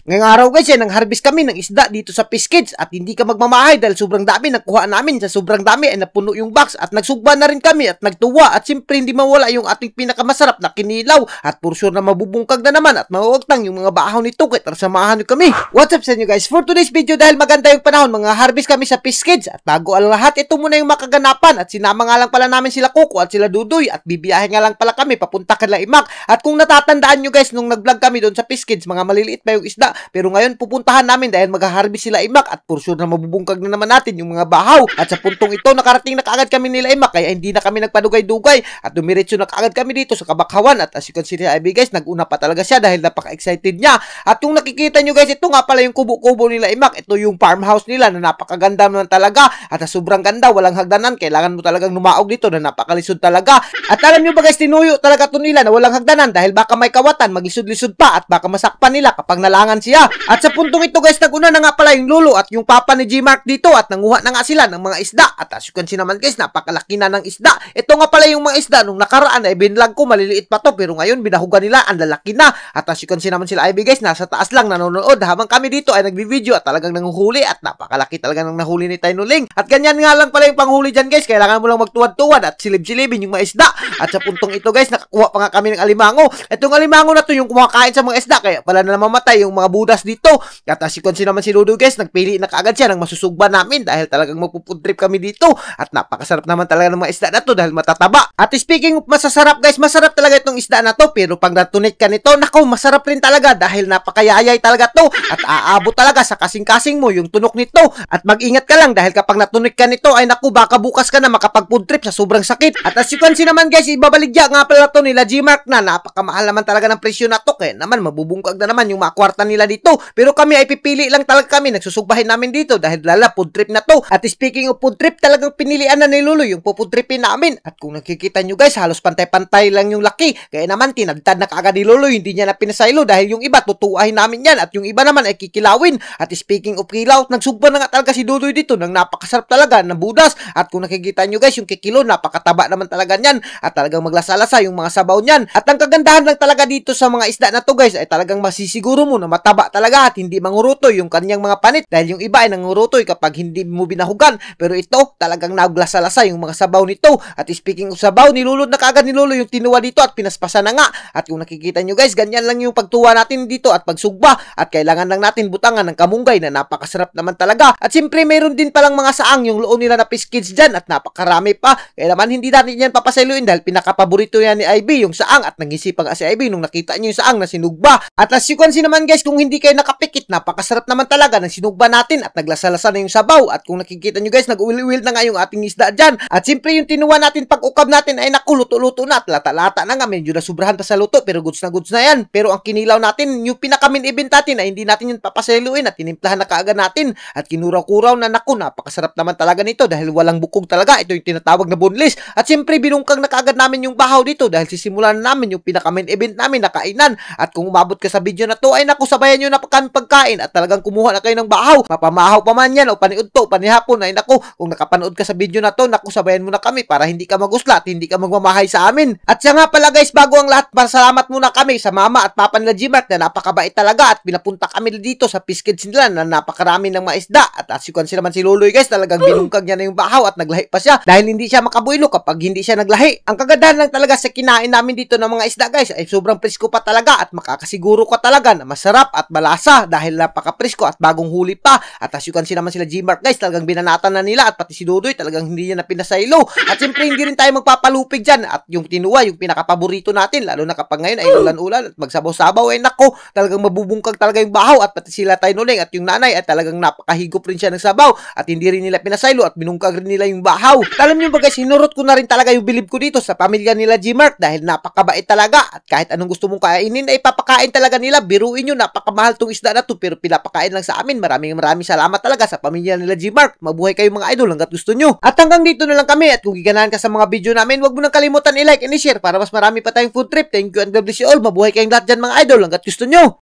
Ngayong araw guys, nang harvest kami ng isda dito sa Fish Kids at hindi ka magmamahay dahil sobrang dami nakuha namin. Sa sobrang dami ay napuno yung box at nagsugba na rin kami at nagtuwa at siyempre hindi mawala yung ating pinakamasarap na kinilaw at for sure na mabubungkag na naman at mawagtang yung mga bahaw ni Tukit at samahan nyo kami. What's up sa inyo guys? For today's video dahil maganda yung panahon, mga harvest kami sa Fish Kids at bago ang lahat, ito muna yung makaganapan at sinama nga lang pala namin sila Kuko at sila Dudoy at bibiyahe nga lang pala kami papunta kay Imak. At kung natatandaan nyo guys, nung nag-vlog kami doon sa Fish Kids, mga maliliit pa yung isda, pero ngayon pupuntahan namin dahil mag-harvest sila Imak at for sure na mabubungkag na naman natin yung mga bahaw. At sa puntong ito, nakarating na kaagad kami nila Imak kaya hindi na kami nagpadugay-dugay at dumiretso na kaagad kami dito sa Kabakhawan. At as you can see IB guys, nag-una pa talaga siya dahil napaka-excited niya. At kung nakikita nyo guys, ito nga pala yung kubo-kubo nila Imak. Ito yung farmhouse nila na napakaganda naman talaga at sobrang ganda, walang hagdanan. Kailangan mo talagang numaog dito na napakalisod talaga. At alam nyo ba guys, tinuyo talaga ito nila na walang hagdanan dahil baka may kawatan, maglisod-lisod pa at baka masakpan nila kapag nalangan siya. At sa puntong ito guys, nag-una na nga pala yung lolo at yung papa ni G-Mark dito at nanguha na nga sila ng mga isda. At as you can see naman guys, napakalaki na ng isda. Ito nga pala yung mga isda nung nakaraan ay binlag ko, maliliit pa to pero ngayon binahugan nila, ang lalaki na. At as you can see naman sila IB guys, nasa taas lang nanonood habang kami dito ay nagbi-video at talagang nanguhuli at napakalaki talaga ng nahuli ni Taynuling. At ganyan nga lang pala yung panghuli dyan guys, kailangan mo lang magtuwad-tuwad at silib-silibin yung mga isda. At sa puntong ito guys, nakakuha pa nga kami ng alimango. Itong alimango na to yung kumakain sa mga isda kaya pala na namamatay yung mga budas dito. At as you can see naman si Ludo guys, nagpili na kaagad siya ng masusugba namin dahil talagang magpupudrip kami dito. At napakasarap naman talaga ng mga isda na to dahil matataba. At speaking of masasarap guys, masarap talaga itong isda na to pero pag natunik ka nito, nako masarap rin talaga dahil napakayayay talaga to. At aabot talaga sa kasing-kasing mo yung tunok nito. At mag-ingat ka lang dahil kapag natunik ka nito ay naku baka bukas ka na makapagpudrip sa sobrang sakit. At as you can see naman guys, ibabaligya nga pala to nila G-Mark na napakamahal naman talaga ng presyo na to kaya naman mabubungkag na naman yung mga kwarta nila dito. Pero kami ay pipili lang talaga kami, nagsusugbahin namin dito dahil lala food trip na to. At speaking of food trip, talagang pinilian na ni Lolo yung pupudripin namin. At kung nakikita nyo guys, halos pantay-pantay lang yung laki. Kaya naman tinagtad na kaagad ni Lolo, hindi niya na pinasaylo dahil yung iba tutuahin namin yan at yung iba naman ay kikilawin. At speaking of kilaw, nagsugba na nga talaga si Dudoy dito ng napakasarap talaga ng budas. At kung nakikita nyo guys, yung kikilo, napakataba naman talaga niyan at talagang maglasa-lasa yung mga sabaw niyan. At ang kagandahan lang talaga dito sa mga isda na to guys ay talagang masisiguro mo na mataba talaga at hindi mangurutoy yung kanyang mga panit dahil yung iba ay nangurutoy kapag hindi mo binahugan pero ito talagang naglasa-lasa yung mga sabaw nito. At speaking of sabaw, nilulod na kagad ni Lolo yung tinuwa dito at pinaspasan na nga. At kung nakikita nyo guys, ganyan lang yung pagtuwa natin dito at pagsugba at kailangan lang natin butangan ng kamunggay na napakasarap naman talaga. At siyempre mayroon din palang mga saang yung loob nila na Fish Kids dyan at napakarami pa kaya naman hindi natin yan papasailuin dahil pinakapaborito yan ni IB yung saang at nag-isipan nga si IB nung nakita nyo yung saang na sinugba. At as you can see naman guys, kung hindi kayo nakapikit, napakasarap naman talaga ng sinugba natin at naglasa-lasa na yung sabaw. At kung nakikita nyo guys, nag-uwil-uwil na nga yung ating isda dyan. At siyempre yung tinuwa natin pag ukab natin ay naku, luto-luto na at lata-lata na nga, medyo nasubrahan pa sa luto pero goods na yan. Pero ang kinilaw natin, yung pinakamin event natin ay hindi natin yung papasailuin at tinimplahan na kaagad natin at kinuraw-kuraw na naku, napakasarap naman talaga nito dahil walang bukog talaga. Ito yung tinatawag na boneless. At siyempre binungkang na kaagad namin yung bahaw dito dahil sisimulan na namin yung pinakamin event namin na kainan. At kung umabot ka sa video na to ay naku, sabayan nyo na kami pagkain at talagang kumuha na kayo ng bahaw. Mapamahaw pa man yan o paniud to, panihapon ay naku, kung nakapanood ka sa video na to, naku, sabayan mo na kami para hindi ka magusla at hindi ka magmamahay sa amin. At siya nga pala guys, bago ang lahat, pasalamat muna kami sa mama at papa nila G-Mark na napakabait talaga at pinapunta kami dito sa Fish Kids nila na napakarami ng mga isda. At as you can see naman si Loloy guys, talagang binungkag niya na yung bahaw at naglahi pa siya dahil hindi siya makabuilo kapag hindi siya naglahi. Ang kagandahan lang talaga sa kinain namin dito ng mga isda guys ay sobrang presko pa talaga at makakasiguro ka talaga na masarap at malasa dahil napaka-presko at bagong huli pa. At as you can see naman sila G-Mark guys, talagang binanatan na nila at pati si Dudoy talagang hindi niya na pinasaylo. At siyempre hindi rin tayo magpapalupig dyan at yung tinuwa, yung pinakapaborito natin lalo na kapag ngayon ay ulan-ulan at magsabaw-sabaw ay nako, talagang mabubungkag talaga yung bahaw at pati sila Taynuling at yung nanay ay talagang napakahigop rin siya ng sabaw at hindi rin nila pinasaylo at binungkag rin nila yung bahaw. At alam nyo ba guys, hinurot ko na rin talaga yung bilib ko dito sa pamilya nila G-Mark dahil napakabait talaga at kahit anong gusto mong kainin ay papakain talaga nila. Biruin nyo, napakamahal tong isda na to pero pinapakain lang sa amin. Maraming salamat talaga sa pamilya nila G-Mark. Mabuhay kayo mga idol hanggat gusto nyo. At hanggang dito na lang kami at kung giganahan ka sa mga video namin, huwag mo nang kalimutan i-like and i-share para mas marami pa tayong food trip. Thank you and God bless you all. Mabuhay kayong lahat dyan mga idol hanggat gusto nyo.